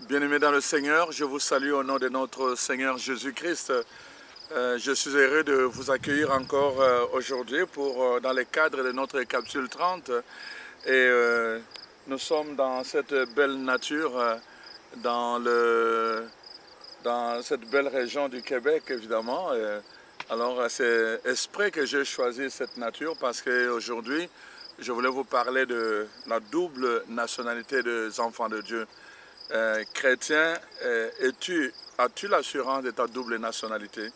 Bien-aimés dans le Seigneur, je vous salue au nom de notre Seigneur Jésus-Christ. Je suis heureux de vous accueillir encore aujourd'hui dans le cadre de notre capsule 30. Et nous sommes dans cette belle nature, dans cette belle région du Québec, évidemment. Alors, c'est exprès que j'ai choisi cette nature parce qu'aujourd'hui, je voulais vous parler de la double nationalité des enfants de Dieu. Chrétien, as-tu l'assurance de ta double nationalité?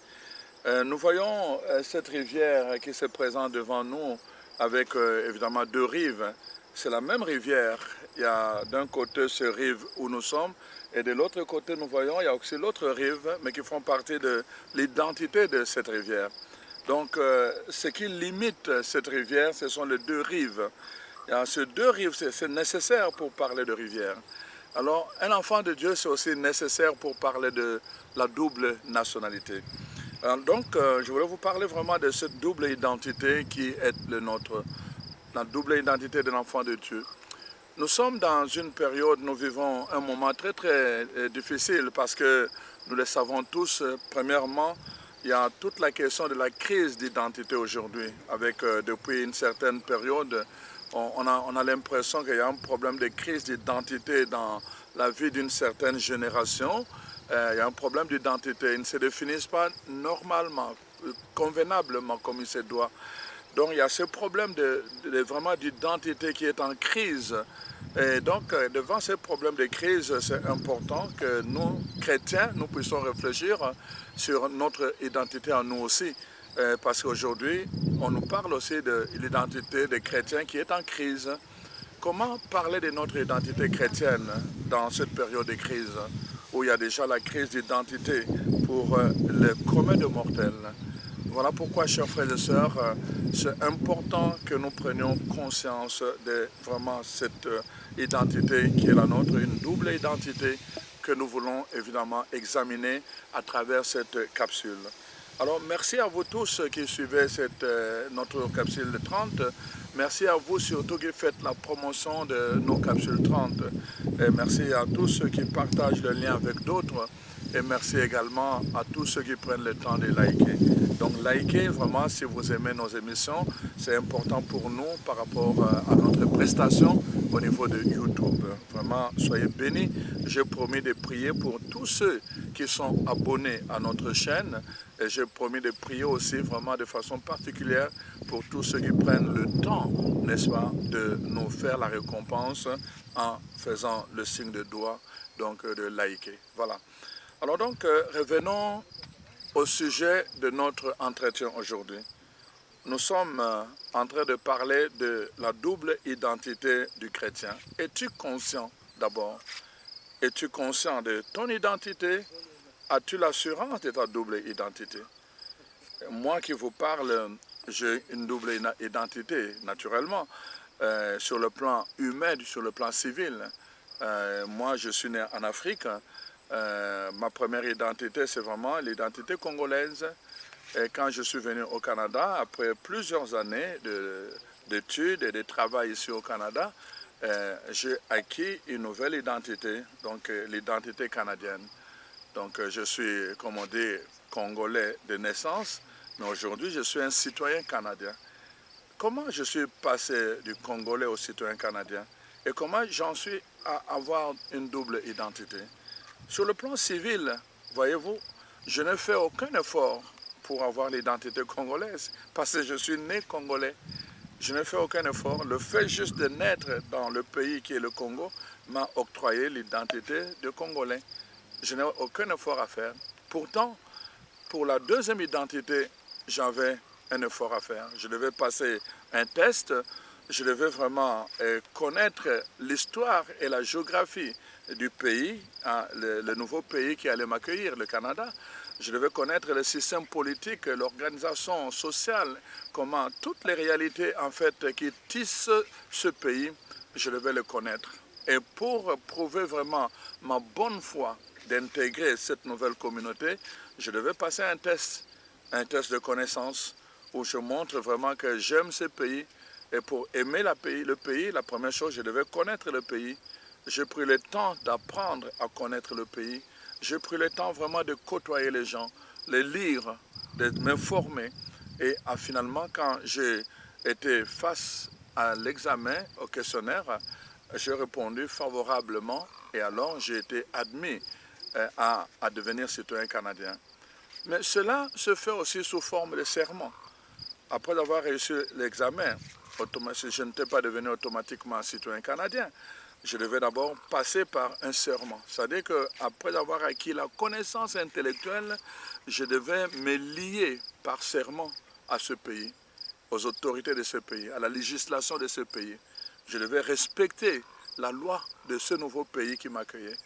Nous voyons cette rivière qui se présente devant nous avec évidemment deux rives. C'est la même rivière. Il y a d'un côté ce rive où nous sommes et de l'autre côté nous voyons il y a aussi l'autre rive mais qui font partie de l'identité de cette rivière. Donc ce qui limite cette rivière, ce sont les deux rives. Il y a ces deux rives, c'est nécessaire pour parler de rivière. Alors, un enfant de Dieu, c'est aussi nécessaire pour parler de la double nationalité. Donc, je voulais vous parler vraiment de cette double identité qui est la double identité de l'enfant de Dieu. Nous sommes dans une période, nous vivons un moment très très difficile parce que nous le savons tous. Premièrement, il y a toute la question de la crise d'identité aujourd'hui. Depuis une certaine période, on a l'impression qu'il y a un problème de crise d'identité dans la vie d'une certaine génération. Il y a un problème d'identité. Ils ne se définissent pas normalement, convenablement comme il se doit. Donc il y a ce problème vraiment d'identité qui est en crise. Et donc devant ce problème de crise, c'est important que nous, chrétiens, nous puissions réfléchir sur notre identité à nous aussi. Parce qu'aujourd'hui, on nous parle aussi de l'identité des chrétiens qui est en crise. Comment parler de notre identité chrétienne dans cette période de crise où il y a déjà la crise d'identité pour les communs de mortels? Voilà pourquoi, chers frères et sœurs, c'est important que nous prenions conscience de vraiment cette identité qui est la nôtre, une double identité que nous voulons évidemment examiner à travers cette capsule. Alors, merci à vous tous qui suivez notre capsule 30. Merci à vous surtout qui faites la promotion de nos capsules 30. Et merci à tous ceux qui partagent le lien avec d'autres. Et merci également à tous ceux qui prennent le temps de liker. Donc, likez vraiment si vous aimez nos émissions. C'est important pour nous par rapport à notre prestation au niveau de YouTube. Vraiment, soyez bénis. J'ai promis de prier pour tous ceux qui sont abonnés à notre chaîne. Et j'ai promis de prier aussi vraiment de façon particulière pour tous ceux qui prennent le temps, n'est-ce pas, de nous faire la récompense en faisant le signe de doigt, donc de liker. Voilà. Alors donc, revenons au sujet de notre entretien aujourd'hui. Nous sommes en train de parler de la double identité du chrétien. Es-tu conscient d'abord? Es-tu conscient de ton identité? As-tu l'assurance de ta double identité? Moi qui vous parle, j'ai une double identité, naturellement, sur le plan humain, sur le plan civil. Moi, je suis né en Afrique. Ma première identité, c'est vraiment l'identité congolaise. Et quand je suis venu au Canada, après plusieurs années d'études et de travail ici au Canada, j'ai acquis une nouvelle identité, donc l'identité canadienne. Donc je suis, comme on dit, congolais de naissance, mais aujourd'hui je suis un citoyen canadien. Comment je suis passé du congolais au citoyen canadien et comment j'en suis à avoir une double identité? Sur le plan civil, voyez-vous, je n'ai fait aucun effort pour avoir l'identité congolaise parce que je suis né congolais. Je n'ai fait aucun effort. Le fait juste de naître dans le pays qui est le Congo m'a octroyé l'identité de Congolais. Je n'ai aucun effort à faire. Pourtant, pour la deuxième identité, j'avais un effort à faire. Je devais passer un test. Je devais vraiment connaître l'histoire et la géographie du pays, hein, le nouveau pays qui allait m'accueillir, le Canada. Je devais connaître le système politique, l'organisation sociale, comment toutes les réalités en fait qui tissent ce pays, je devais le connaître. Et pour prouver vraiment ma bonne foi d'intégrer cette nouvelle communauté, je devais passer un test de connaissance où je montre vraiment que j'aime ce pays. Et pour aimer le pays, la première chose, je devais connaître le pays. J'ai pris le temps d'apprendre à connaître le pays. J'ai pris le temps vraiment de côtoyer les gens, les lire, de m'informer. Et finalement, quand j'ai été face à l'examen, au questionnaire, j'ai répondu favorablement et alors j'ai été admis à devenir citoyen canadien. Mais cela se fait aussi sous forme de serment. Après avoir réussi l'examen, je n'étais pas devenu automatiquement citoyen canadien. Je devais d'abord passer par un serment. C'est-à-dire qu'après avoir acquis la connaissance intellectuelle, je devais me lier par serment à ce pays, aux autorités de ce pays, à la législation de ce pays. Je devais respecter la loi de ce nouveau pays qui m'accueillait.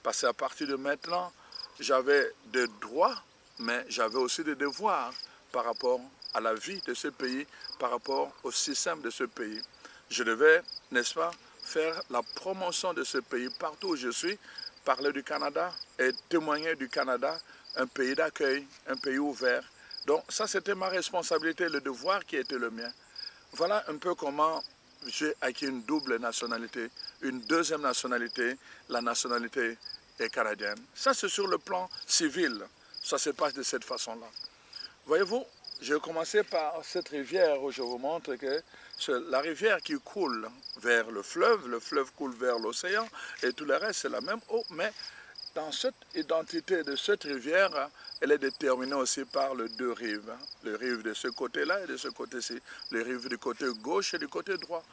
Parce qu'à partir de maintenant, j'avais des droits, mais j'avais aussi des devoirs par rapport à la vie de ce pays, par rapport au système de ce pays. Je devais, n'est-ce pas, faire la promotion de ce pays partout où je suis, parler du Canada et témoigner du Canada, un pays d'accueil, un pays ouvert. Donc ça, c'était ma responsabilité, le devoir qui était le mien. Voilà un peu comment j'ai acquis une double nationalité, une deuxième nationalité, la nationalité canadienne. Ça, c'est sur le plan civil. Ça se passe de cette façon-là. Voyez-vous, j'ai commencé par cette rivière où je vous montre que c'est la rivière qui coule vers le fleuve coule vers l'océan et tout le reste, c'est la même eau, mais dans cette identité de cette rivière, elle est déterminée aussi par les deux rives. Les rives de ce côté-là et de ce côté-ci. Les rives du côté gauche et du côté droit.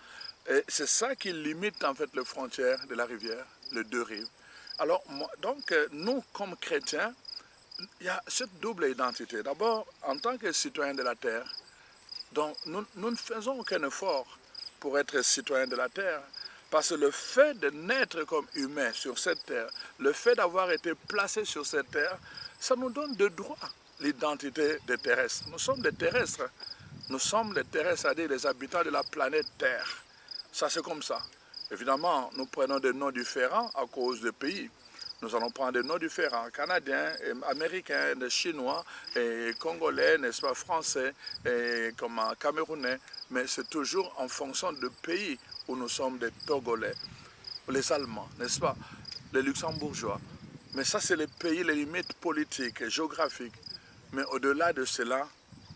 Et c'est ça qui limite en fait les frontières de la rivière, les deux rives. Alors, donc, nous, comme chrétiens, il y a cette double identité. D'abord, en tant que citoyens de la terre, donc nous ne faisons aucun effort pour être citoyens de la terre. Parce que le fait de naître comme humain sur cette terre, le fait d'avoir été placé sur cette terre, ça nous donne de droit l'identité des terrestres. Nous sommes des terrestres. Nous sommes les terrestres, c'est-à-dire les habitants de la planète Terre. Ça, c'est comme ça. Évidemment, nous prenons des noms différents à cause des pays. Nous allons prendre des noms différents, canadiens, américains, chinois, et congolais, n'est-ce pas, français, et camerounais. Mais c'est toujours en fonction du pays où nous sommes des Togolais, les Allemands, n'est-ce pas, les Luxembourgeois. Mais ça, c'est les pays, les limites politiques, géographiques. Mais au-delà de cela,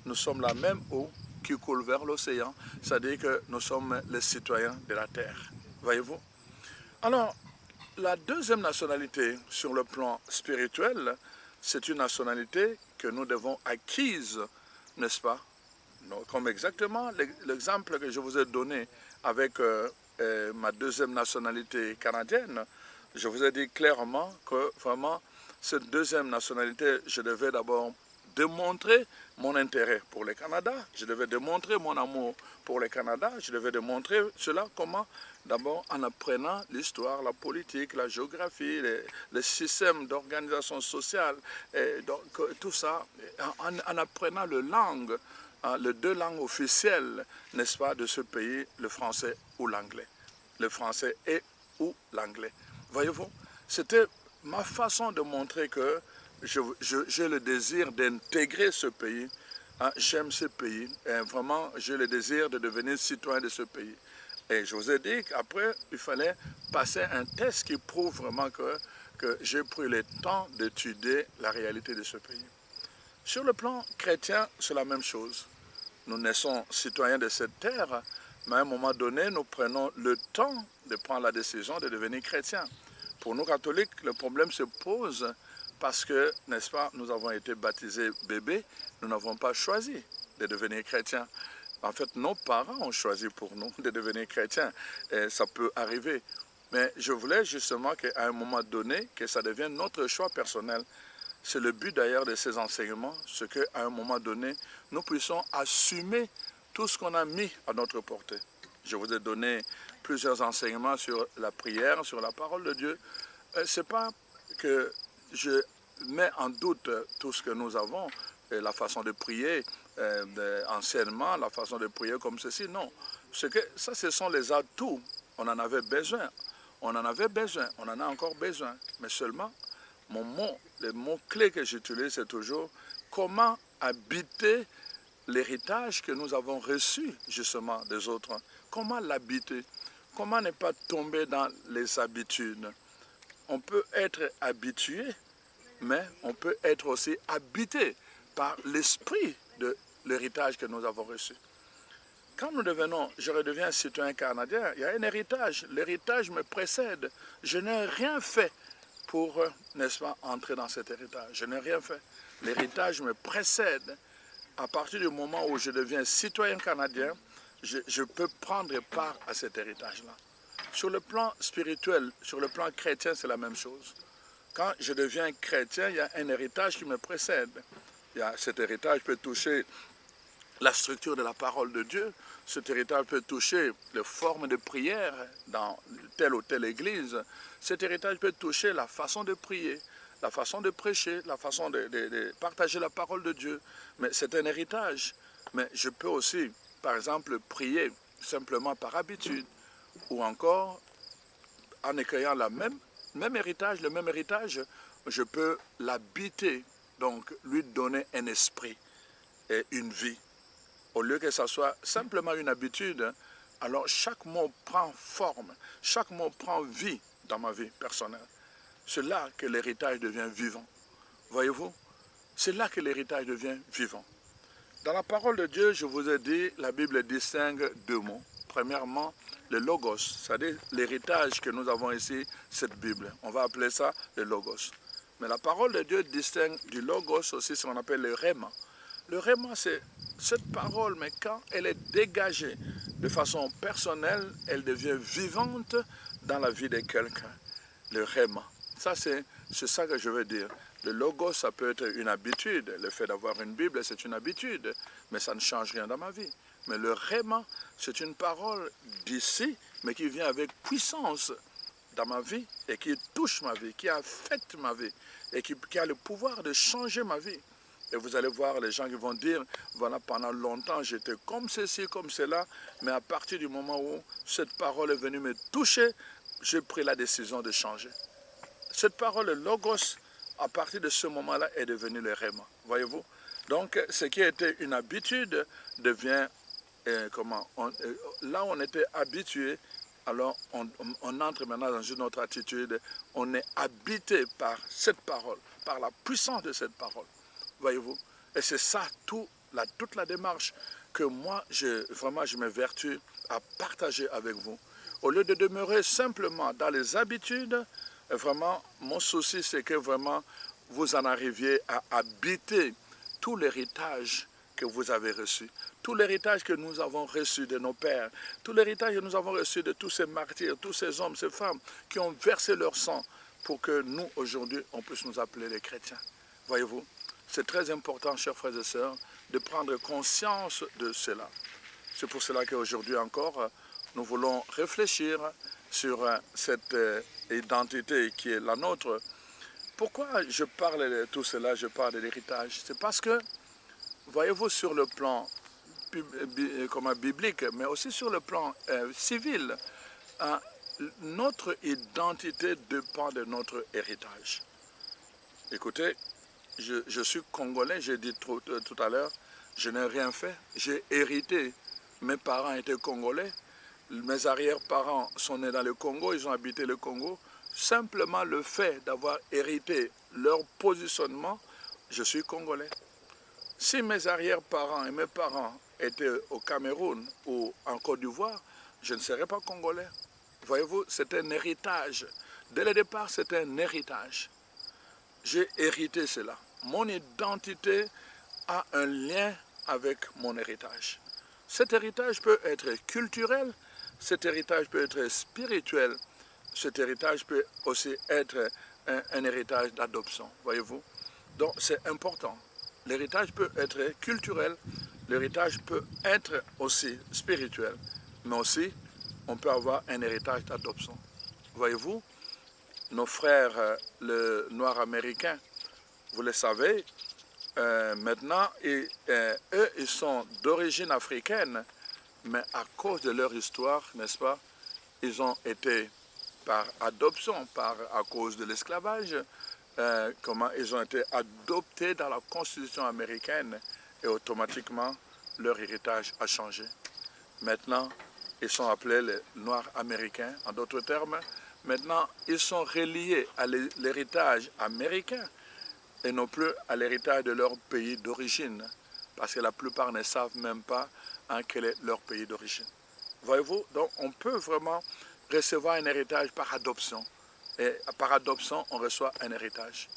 nous sommes la même eau qui coule vers l'océan, c'est-à-dire que nous sommes les citoyens de la Terre. Voyez-vous? Alors, la deuxième nationalité sur le plan spirituel, c'est une nationalité que nous devons acquise, n'est-ce pas? Comme exactement l'exemple que je vous ai donné avec ma deuxième nationalité canadienne, je vous ai dit clairement que vraiment, cette deuxième nationalité, je devais d'abord démontrer mon intérêt pour le Canada, je devais démontrer mon amour pour le Canada, je devais démontrer cela comment? D'abord en apprenant l'histoire, la politique, la géographie, les systèmes d'organisation sociale, et donc, tout ça, en apprenant les langues, les deux langues officielles, n'est-ce pas, de ce pays, le français ou l'anglais. Le français et ou l'anglais. Voyez-vous, c'était ma façon de montrer que j'ai le désir d'intégrer ce pays. J'aime ce pays. Et vraiment, j'ai le désir de devenir citoyen de ce pays. Et je vous ai dit qu'après, il fallait passer un test qui prouve vraiment que j'ai pris le temps d'étudier la réalité de ce pays. Sur le plan chrétien, c'est la même chose. Nous naissons citoyens de cette terre, mais à un moment donné, nous prenons le temps de prendre la décision de devenir chrétiens. Pour nous catholiques, le problème se pose parce que, n'est-ce pas, nous avons été baptisés bébés, nous n'avons pas choisi de devenir chrétiens. En fait, nos parents ont choisi pour nous de devenir chrétiens, et ça peut arriver. Mais je voulais justement qu'à un moment donné, que ça devienne notre choix personnel. C'est le but d'ailleurs de ces enseignements, c'est qu'à un moment donné, nous puissions assumer tout ce qu'on a mis à notre portée. Je vous ai donné plusieurs enseignements sur la prière, sur la parole de Dieu. Ce n'est pas que je met en doute tout ce que nous avons, et la façon de prier anciennement, la façon de prier comme ceci. Non, ça, ce sont les atouts. On en avait besoin. On en avait besoin. On en a encore besoin. Mais seulement, le mot-clé que j'utilise, c'est toujours comment habiter l'héritage que nous avons reçu justement des autres. Comment l'habiter? Comment ne pas tomber dans les habitudes? On peut être habitué, mais on peut être aussi habité par l'esprit de l'héritage que nous avons reçu. Quand je redeviens citoyen canadien, il y a un héritage. L'héritage me précède. Je n'ai rien fait pour, n'est-ce pas, entrer dans cet héritage. Je n'ai rien fait. L'héritage me précède. À partir du moment où je deviens citoyen canadien, je peux prendre part à cet héritage-là. Sur le plan spirituel, sur le plan chrétien, c'est la même chose. Quand je deviens chrétien, il y a un héritage qui me précède. Cet héritage peut toucher la structure de la parole de Dieu. Cet héritage peut toucher les formes de prière dans telle ou telle église. Cet héritage peut toucher la façon de prier, la façon de prêcher, la façon de partager la parole de Dieu. Mais c'est un héritage. Mais je peux aussi, par exemple, prier simplement par habitude, ou encore en accueillant le même héritage, je peux l'habiter, donc lui donner un esprit et une vie. Au lieu que ça soit simplement une habitude, alors chaque mot prend forme, chaque mot prend vie dans ma vie personnelle. C'est là que l'héritage devient vivant. Voyez-vous? C'est là que l'héritage devient vivant. Dans la parole de Dieu, je vous ai dit, la Bible distingue deux mots. Premièrement, le logos, c'est-à-dire l'héritage que nous avons ici, cette Bible. On va appeler ça le logos. Mais la parole de Dieu distingue du logos aussi ce qu'on appelle le rhéma. Le rhéma, c'est cette parole, mais quand elle est dégagée de façon personnelle, elle devient vivante dans la vie de quelqu'un. Le rhéma. Ça, c'est ça que je veux dire. Le logos, ça peut être une habitude. Le fait d'avoir une Bible, c'est une habitude, mais ça ne change rien dans ma vie. Mais le rhéma, c'est une parole d'ici, mais qui vient avec puissance dans ma vie et qui touche ma vie, qui affecte ma vie et qui a le pouvoir de changer ma vie. Et vous allez voir les gens qui vont dire, voilà, pendant longtemps, j'étais comme ceci, comme cela, mais à partir du moment où cette parole est venue me toucher, j'ai pris la décision de changer. Cette parole, le logos, à partir de ce moment-là, est devenu le rhéma. Voyez-vous? Donc, ce qui était une habitude devient, là où on était habitué, alors on entre maintenant dans une autre attitude. On est habité par cette parole, par la puissance de cette parole. Voyez-vous? Et c'est ça, toute la démarche que moi, je m'évertue à partager avec vous. Au lieu de demeurer simplement dans les habitudes, vraiment, mon souci, c'est que vraiment, vous en arriviez à habiter tout l'héritage que vous avez reçu, tout l'héritage que nous avons reçu de nos pères, tout l'héritage que nous avons reçu de tous ces martyrs, tous ces hommes, ces femmes qui ont versé leur sang pour que nous, aujourd'hui, on puisse nous appeler les chrétiens. Voyez-vous? C'est très important, chers frères et sœurs, de prendre conscience de cela. C'est pour cela qu'aujourd'hui encore, nous voulons réfléchir sur cette identité qui est la nôtre. Pourquoi je parle de tout cela, je parle de l'héritage? C'est parce que, voyez-vous, sur le plan biblique, mais aussi sur le plan civil, notre identité dépend de notre héritage. Écoutez, je suis congolais, j'ai dit tout à l'heure, je n'ai rien fait, j'ai hérité. Mes parents étaient congolais, mes arrière-parents sont nés dans le Congo, ils ont habité le Congo. Simplement le fait d'avoir hérité leur positionnement, je suis congolais. Si mes arrière-parents et mes parents étaient au Cameroun ou en Côte d'Ivoire, je ne serais pas congolais. Voyez-vous, c'est un héritage. Dès le départ, c'est un héritage. J'ai hérité cela. Mon identité a un lien avec mon héritage. Cet héritage peut être culturel, cet héritage peut être spirituel, cet héritage peut aussi être un héritage d'adoption, voyez-vous. Donc c'est important. L'héritage peut être culturel, l'héritage peut être aussi spirituel, mais aussi on peut avoir un héritage d'adoption. Voyez-vous, nos frères, le noir américain, vous le savez, maintenant, eux, ils sont d'origine africaine, mais à cause de leur histoire, n'est-ce pas, ils ont été par adoption, à cause de l'esclavage, comment ils ont été adoptés dans la Constitution américaine et automatiquement leur héritage a changé. Maintenant, ils sont appelés les Noirs américains, en d'autres termes. Maintenant, ils sont reliés à l'héritage américain et non plus à l'héritage de leur pays d'origine, parce que la plupart ne savent même pas quel est leur pays d'origine. Voyez-vous, donc on peut vraiment recevoir un héritage par adoption. Et par adoption, on reçoit un héritage.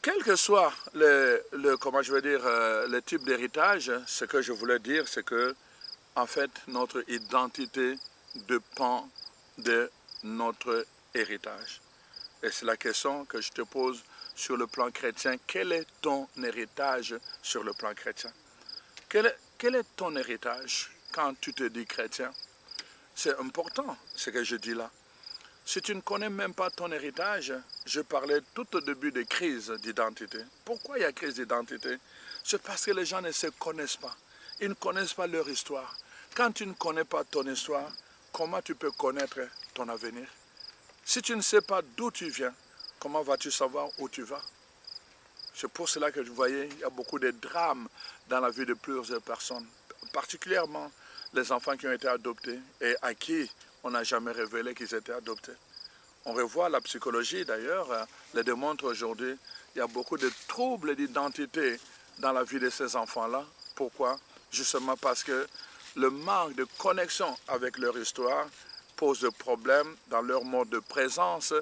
Quel que soit le type d'héritage, ce que je voulais dire, c'est que, en fait, notre identité dépend de notre héritage. Et c'est la question que je te pose sur le plan chrétien. Quel est ton héritage sur le plan chrétien? Quel est ton héritage quand tu te dis chrétien? C'est important ce que je dis là. Si tu ne connais même pas ton héritage, je parlais tout au début des crises d'identité. Pourquoi il y a crise d'identité? C'est parce que les gens ne se connaissent pas. Ils ne connaissent pas leur histoire. Quand tu ne connais pas ton histoire, comment tu peux connaître ton avenir? Si tu ne sais pas d'où tu viens, comment vas-tu savoir où tu vas? C'est pour cela que vous voyez, il y a beaucoup de drames dans la vie de plusieurs personnes, particulièrement les enfants qui ont été adoptés et à qui on n'a jamais révélé qu'ils étaient adoptés. On revoit la psychologie d'ailleurs, le démontre aujourd'hui, il y a beaucoup de troubles d'identité dans la vie de ces enfants-là. Pourquoi? Justement parce que le manque de connexion avec leur histoire pose des problèmes dans leur mode de présence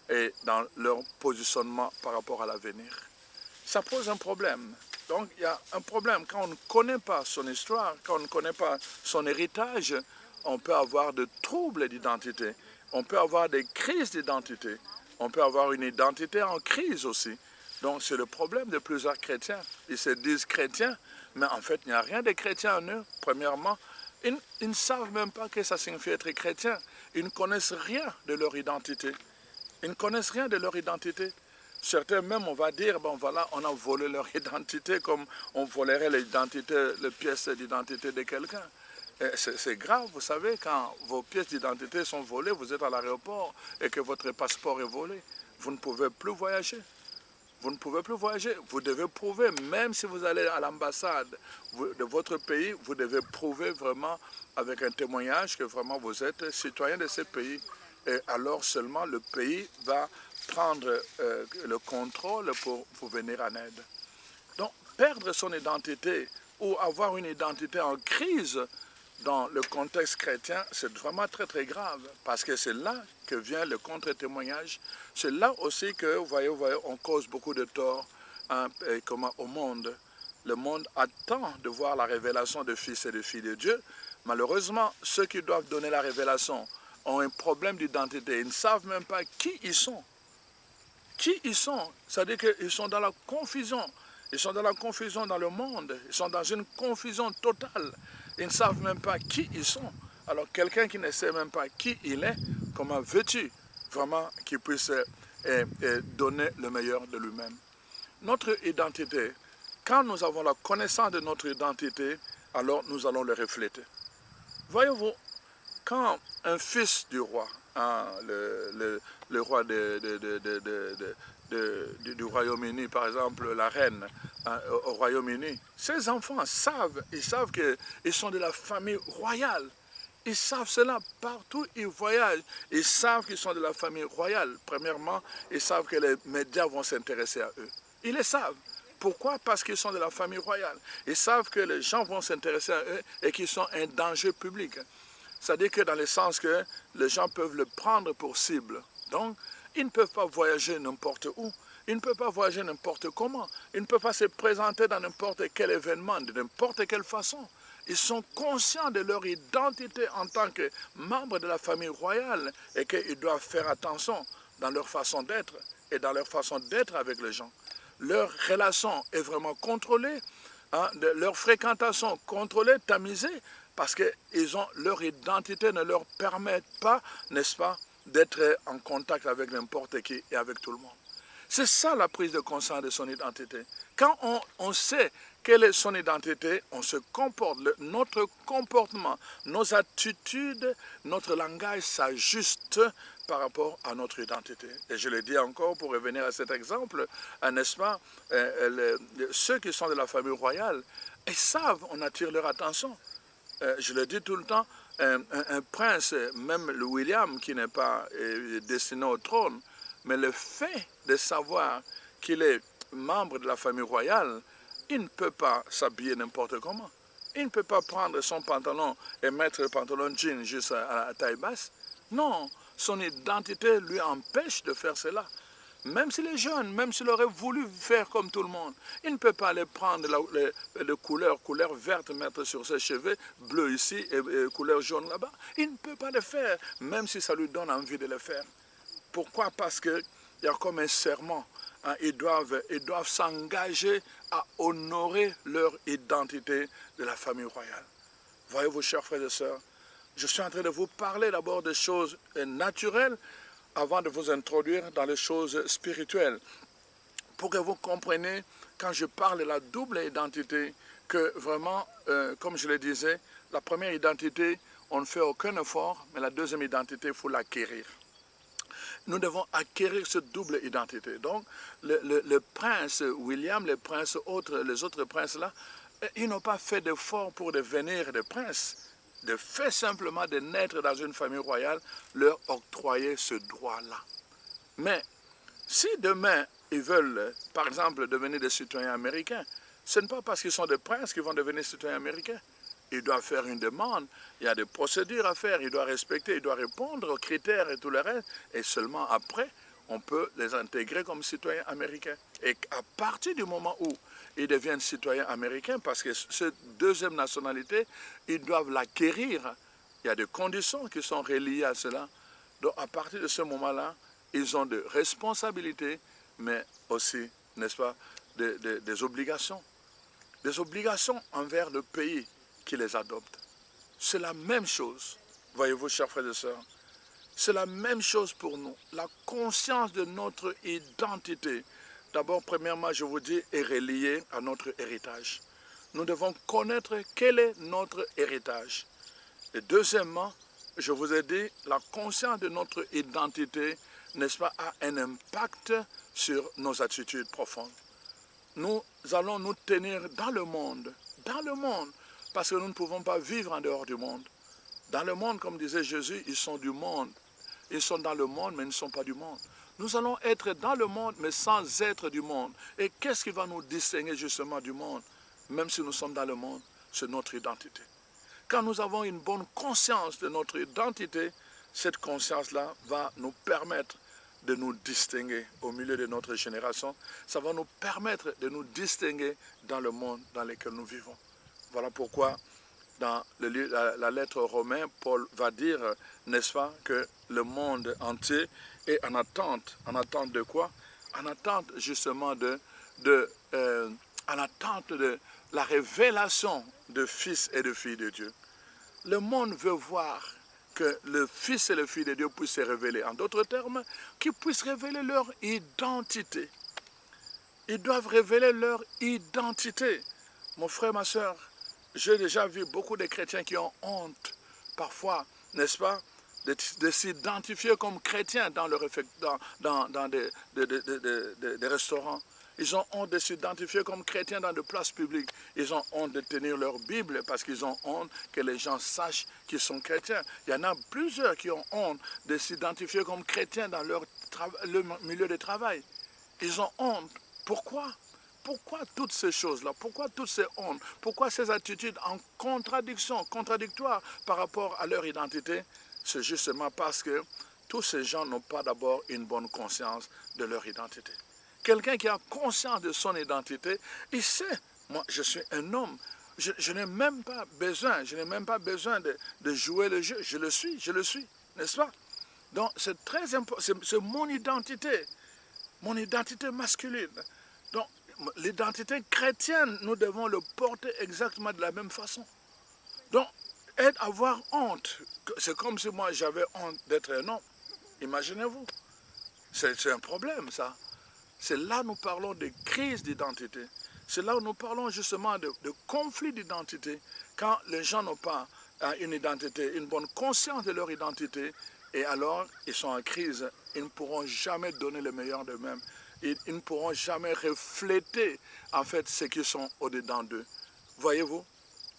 et dans leur positionnement par rapport à l'avenir. Ça pose un problème. Donc il y a un problème. Quand on ne connaît pas son histoire, quand on ne connaît pas son héritage, on peut avoir de troubles d'identité. On peut avoir des crises d'identité. On peut avoir une identité en crise aussi. Donc c'est le problème de plusieurs chrétiens. Ils se disent chrétiens, mais en fait il n'y a rien de chrétien en eux. Premièrement, ils ne savent même pas ce que ça signifie être chrétien. Ils ne connaissent rien de leur identité. Ils ne connaissent rien de leur identité. Certains même, on va dire, bon voilà, on a volé leur identité comme on volerait l'identité, les pièces d'identité de quelqu'un. C'est grave, vous savez, quand vos pièces d'identité sont volées, vous êtes à l'aéroport et que votre passeport est volé, vous ne pouvez plus voyager. Vous ne pouvez plus voyager. Vous devez prouver, même si vous allez à l'ambassade de votre pays, vous devez prouver vraiment avec un témoignage que vraiment vous êtes citoyen de ce pays. Et alors seulement le pays va prendre le contrôle pour vous venir en aide. Donc, perdre son identité ou avoir une identité en crise dans le contexte chrétien, c'est vraiment très très grave, parce que c'est là que vient le contre-témoignage. C'est là aussi que, vous voyez, on cause beaucoup de tort au monde. Le monde attend de voir la révélation de fils et de filles de Dieu. Malheureusement, ceux qui doivent donner la révélation ont un problème d'identité. Ils ne savent même pas qui ils sont. Qui ils sont? C'est-à-dire qu'ils sont dans la confusion. Ils sont dans la confusion dans le monde. Ils sont dans une confusion totale. Ils ne savent même pas qui ils sont. Alors quelqu'un qui ne sait même pas qui il est, comment veux-tu vraiment qu'il puisse donner le meilleur de lui-même? Notre identité, quand nous avons la connaissance de notre identité, alors nous allons le refléter. Voyez-vous, quand un fils du roi, le roi du Royaume-Uni, par exemple, la reine au Royaume-Uni, ces enfants savent, ils savent qu'ils sont de la famille royale. Ils savent cela partout, ils voyagent. Ils savent qu'ils sont de la famille royale. Premièrement, ils savent que les médias vont s'intéresser à eux. Ils le savent. Pourquoi? Parce qu'ils sont de la famille royale. Ils savent que les gens vont s'intéresser à eux et qu'ils sont un danger public. C'est-à-dire que dans le sens que les gens peuvent le prendre pour cible. Donc, ils ne peuvent pas voyager n'importe où. Ils ne peuvent pas voyager n'importe comment. Ils ne peuvent pas se présenter dans n'importe quel événement, de n'importe quelle façon. Ils sont conscients de leur identité en tant que membres de la famille royale et qu'ils doivent faire attention dans leur façon d'être et dans leur façon d'être avec les gens. Leur relation est vraiment contrôlée, leur fréquentation contrôlée, tamisée, parce que leur identité ne leur permet pas, n'est-ce pas, d'être en contact avec n'importe qui et avec tout le monde. C'est ça la prise de conscience de son identité. Quand on sait quelle est son identité, on se comporte, notre comportement, nos attitudes, notre langage s'ajuste par rapport à notre identité. Et je le dis encore pour revenir à cet exemple, n'est-ce pas, ceux qui sont de la famille royale, ils savent, on attire leur attention. Je le dis tout le temps, un prince, même le William, qui n'est pas destiné au trône, mais le fait de savoir qu'il est membre de la famille royale, il ne peut pas s'habiller n'importe comment. Il ne peut pas prendre son pantalon et mettre le pantalon jean juste à la taille basse. Non, son identité lui empêche de faire cela. Même s'il est jeune, même s'il aurait voulu faire comme tout le monde, il ne peut pas aller prendre la couleur verte, mettre sur ses cheveux, bleu ici et couleur jaune là-bas. Il ne peut pas le faire, même si ça lui donne envie de le faire. Pourquoi? Parce qu'il y a comme un serment. Hein, ils doivent s'engager à honorer leur identité de la famille royale. Voyez-vous, chers frères et sœurs, je suis en train de vous parler d'abord des choses naturelles avant de vous introduire dans les choses spirituelles. Pour que vous compreniez, quand je parle de la double identité, que vraiment, comme je le disais, la première identité, on ne fait aucun effort, mais la deuxième identité, il faut l'acquérir. Nous devons acquérir cette double identité. Donc, le prince William, les autres princes-là, ils n'ont pas fait d'effort pour devenir des princes. De fait simplement de naître dans une famille royale, leur octroyer ce droit-là. Mais si demain, ils veulent, par exemple, devenir des citoyens américains, ce n'est pas parce qu'ils sont des princes qu'ils vont devenir citoyens américains. Ils doivent faire une demande, il y a des procédures à faire, ils doivent respecter, ils doivent répondre aux critères et tout le reste, et seulement après, on peut les intégrer comme citoyens américains. Et à partir du moment où ils deviennent citoyens américains, parce que cette deuxième nationalité, ils doivent l'acquérir, il y a des conditions qui sont reliées à cela. Donc à partir de ce moment-là, ils ont des responsabilités, mais aussi, n'est-ce pas, des obligations. Des obligations envers le pays qui les adopte. C'est la même chose, voyez-vous, chers frères et sœurs. C'est la même chose pour nous. La conscience de notre identité, d'abord, premièrement, je vous dis, est reliée à notre héritage. Nous devons connaître quel est notre héritage. Et deuxièmement, je vous ai dit, la conscience de notre identité, n'est-ce pas, a un impact sur nos attitudes profondes. Nous allons nous tenir dans le monde, parce que nous ne pouvons pas vivre en dehors du monde. Dans le monde, comme disait Jésus, ils sont du monde. Ils sont dans le monde, mais ils ne sont pas du monde. Nous allons être dans le monde, mais sans être du monde. Et qu'est-ce qui va nous distinguer justement du monde? Même si nous sommes dans le monde, c'est notre identité. Quand nous avons une bonne conscience de notre identité, cette conscience-là va nous permettre de nous distinguer au milieu de notre génération. Ça va nous permettre de nous distinguer dans le monde dans lequel nous vivons. Voilà pourquoi, dans la lettre aux Romains, Paul va dire, n'est-ce pas, que le monde entier est en attente. En attente de quoi? En attente justement en attente de la révélation de fils et de filles de Dieu. Le monde veut voir que le fils et le fille de Dieu puissent se révéler. En d'autres termes, qu'ils puissent révéler leur identité. Ils doivent révéler leur identité. Mon frère, ma soeur, j'ai déjà vu beaucoup de chrétiens qui ont honte, parfois, n'est-ce pas, de s'identifier comme chrétiens dans des restaurants. Ils ont honte de s'identifier comme chrétiens dans des places publiques. Ils ont honte de tenir leur Bible parce qu'ils ont honte que les gens sachent qu'ils sont chrétiens. Il y en a plusieurs qui ont honte de s'identifier comme chrétiens dans leur milieu de travail. Ils ont honte. Pourquoi? Pourquoi toutes ces choses-là? Pourquoi toutes ces hontes? Pourquoi ces attitudes en contradictoires par rapport à leur identité? C'est justement parce que tous ces gens n'ont pas d'abord une bonne conscience de leur identité. Quelqu'un qui a conscience de son identité, il sait, moi je suis un homme, je n'ai même pas besoin, de jouer le jeu, je le suis, n'est-ce pas? Donc c'est très important, c'est mon identité masculine. Donc l'identité chrétienne, nous devons le porter exactement de la même façon. Donc avoir honte, c'est comme si moi j'avais honte d'être un homme, imaginez-vous, c'est un problème ça. C'est là que nous parlons de crise d'identité. C'est là où nous parlons justement de conflit d'identité. Quand les gens n'ont pas une identité, une bonne conscience de leur identité, et alors ils sont en crise, ils ne pourront jamais donner le meilleur d'eux-mêmes. Ils ne pourront jamais refléter en fait ce qui sont au-dedans d'eux. Voyez-vous,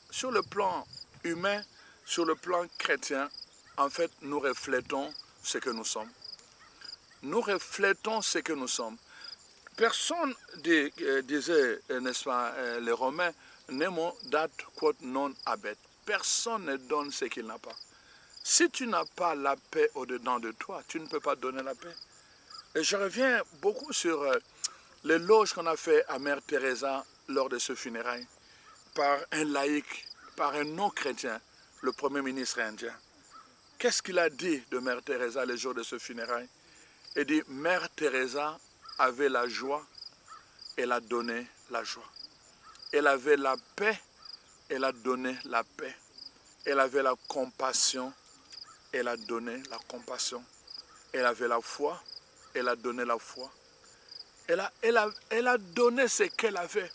sur le plan humain, sur le plan chrétien, en fait, nous reflétons ce que nous sommes. Nous reflétons ce que nous sommes. Personne disait, n'est-ce pas, les Romains, nemo dat quod non habet. Personne ne donne ce qu'il n'a pas. Si tu n'as pas la paix au-dedans de toi, tu ne peux pas donner la paix. Et je reviens beaucoup sur l'éloge qu'on a fait à Mère Teresa lors de ce funérail, par un laïc, par un non-chrétien, le Premier ministre indien. Qu'est-ce qu'il a dit de Mère Teresa le jour de ce funérail? Il dit, Mère Teresa avait la joie, elle a donné la joie. Elle avait la paix, elle a donné la paix. Elle avait la compassion, elle a donné la compassion. Elle avait la foi, elle a donné la foi. Elle a donné ce qu'elle avait.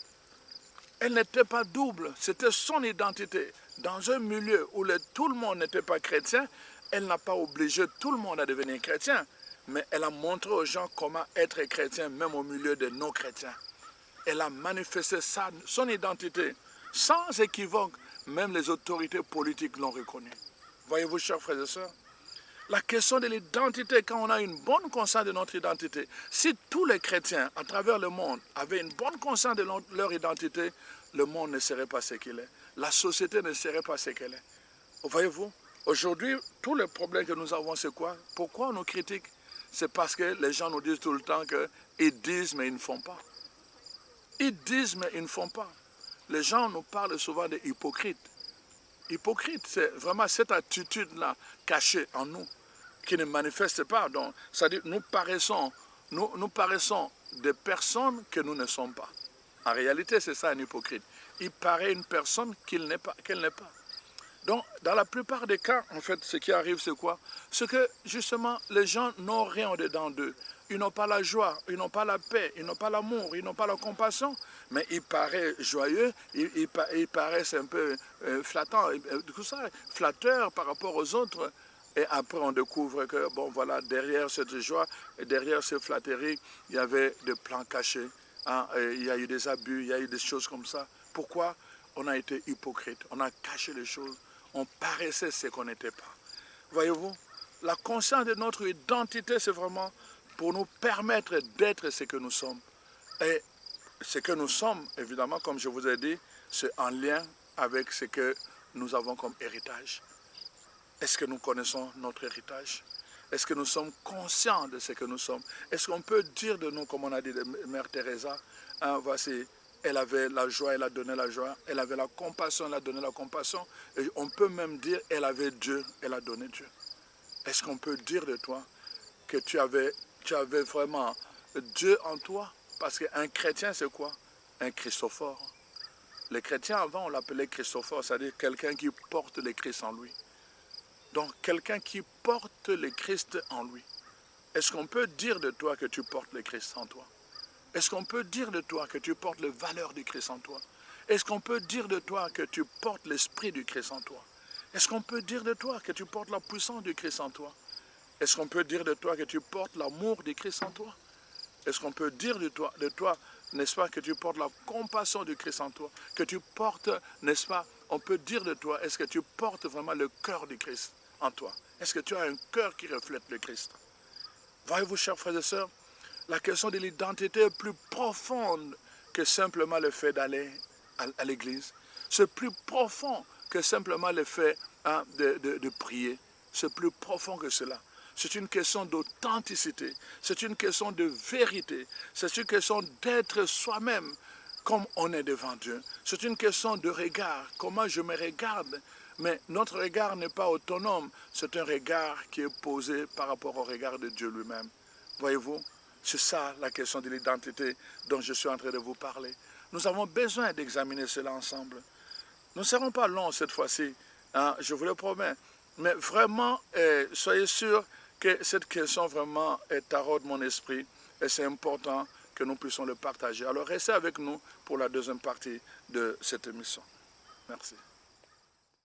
Elle n'était pas double, c'était son identité. Dans un milieu où tout le monde n'était pas chrétien, elle n'a pas obligé tout le monde à devenir chrétien. Mais elle a montré aux gens comment être chrétien, même au milieu des non-chrétiens. Elle a manifesté son identité, sans équivoque. Même les autorités politiques l'ont reconnue. Voyez-vous, chers frères et sœurs, la question de l'identité, quand on a une bonne conscience de notre identité, si tous les chrétiens à travers le monde avaient une bonne conscience de leur identité, le monde ne serait pas ce qu'il est. La société ne serait pas ce qu'elle est. Voyez-vous, aujourd'hui, tous les problèmes que nous avons, c'est quoi? Pourquoi on nous critique? C'est parce que les gens nous disent tout le temps qu'ils disent mais ils ne font pas. Ils disent mais ils ne font pas. Les gens nous parlent souvent d'hypocrites. Hypocrite, c'est vraiment cette attitude-là cachée en nous, qui ne manifeste pas. Donc, c'est-à-dire nous paraissons des personnes que nous ne sommes pas. En réalité, c'est ça un hypocrite. Il paraît une personne qu'elle n'est pas. Donc, dans la plupart des cas, en fait, ce qui arrive, c'est quoi? C'est que, justement, les gens n'ont rien au-dedans d'eux. Ils n'ont pas la joie, ils n'ont pas la paix, ils n'ont pas l'amour, ils n'ont pas la compassion. Mais ils paraissent joyeux, ils paraissent un peu flattants, tout ça, flatteurs par rapport aux autres. Et après, on découvre que, bon, voilà, derrière cette joie, derrière cette flatterie, il y avait des plans cachés. Hein, il y a eu des abus, il y a eu des choses comme ça. Pourquoi? On a été hypocrite, on a caché les choses, on paraissait ce qu'on n'était pas. Voyez-vous, la conscience de notre identité, c'est vraiment pour nous permettre d'être ce que nous sommes. Et ce que nous sommes, évidemment, comme je vous ai dit, c'est en lien avec ce que nous avons comme héritage. Est-ce que nous connaissons notre héritage? Est-ce que nous sommes conscients de ce que nous sommes? Est-ce qu'on peut dire de nous, comme on a dit de Mère Teresa, hein, voici, elle avait la joie, elle a donné la joie. Elle avait la compassion, elle a donné la compassion. Et on peut même dire, elle avait Dieu, elle a donné Dieu. Est-ce qu'on peut dire de toi que tu avais vraiment Dieu en toi? Parce qu'un chrétien, c'est quoi? Un Christophore. Les chrétiens, avant, on l'appelait Christophore, c'est-à-dire quelqu'un qui porte le Christ en lui. Donc, quelqu'un qui porte le Christ en lui. Est-ce qu'on peut dire de toi que tu portes le Christ en toi? Est-ce qu'on peut dire de toi que tu portes les valeurs du Christ en toi? Est-ce qu'on peut dire de toi que tu portes l'esprit du Christ en toi? Est-ce qu'on peut dire de toi que tu portes la puissance du Christ en toi? Est-ce qu'on peut dire de toi que tu portes l'amour du Christ en toi? Est-ce qu'on peut dire de toi, n'est-ce pas, que tu portes la compassion du Christ en toi? Que tu portes, n'est-ce pas, on peut dire de toi, est-ce que tu portes vraiment le cœur du Christ en toi? Est-ce que tu as un cœur qui reflète le Christ? Voyez-vous, chers frères et sœurs, la question de l'identité est plus profonde que simplement le fait d'aller à l'église. C'est plus profond que simplement le fait de prier. C'est plus profond que cela. C'est une question d'authenticité. C'est une question de vérité. C'est une question d'être soi-même comme on est devant Dieu. C'est une question de regard. Comment je me regarde? Mais notre regard n'est pas autonome. C'est un regard qui est posé par rapport au regard de Dieu lui-même. Voyez-vous? C'est ça la question de l'identité dont je suis en train de vous parler. Nous avons besoin d'examiner cela ensemble. Nous ne serons pas longs cette fois-ci, hein, je vous le promets. Mais vraiment, soyez sûrs que cette question vraiment taraude mon esprit. Et c'est important que nous puissions le partager. Alors restez avec nous pour la deuxième partie de cette émission. Merci.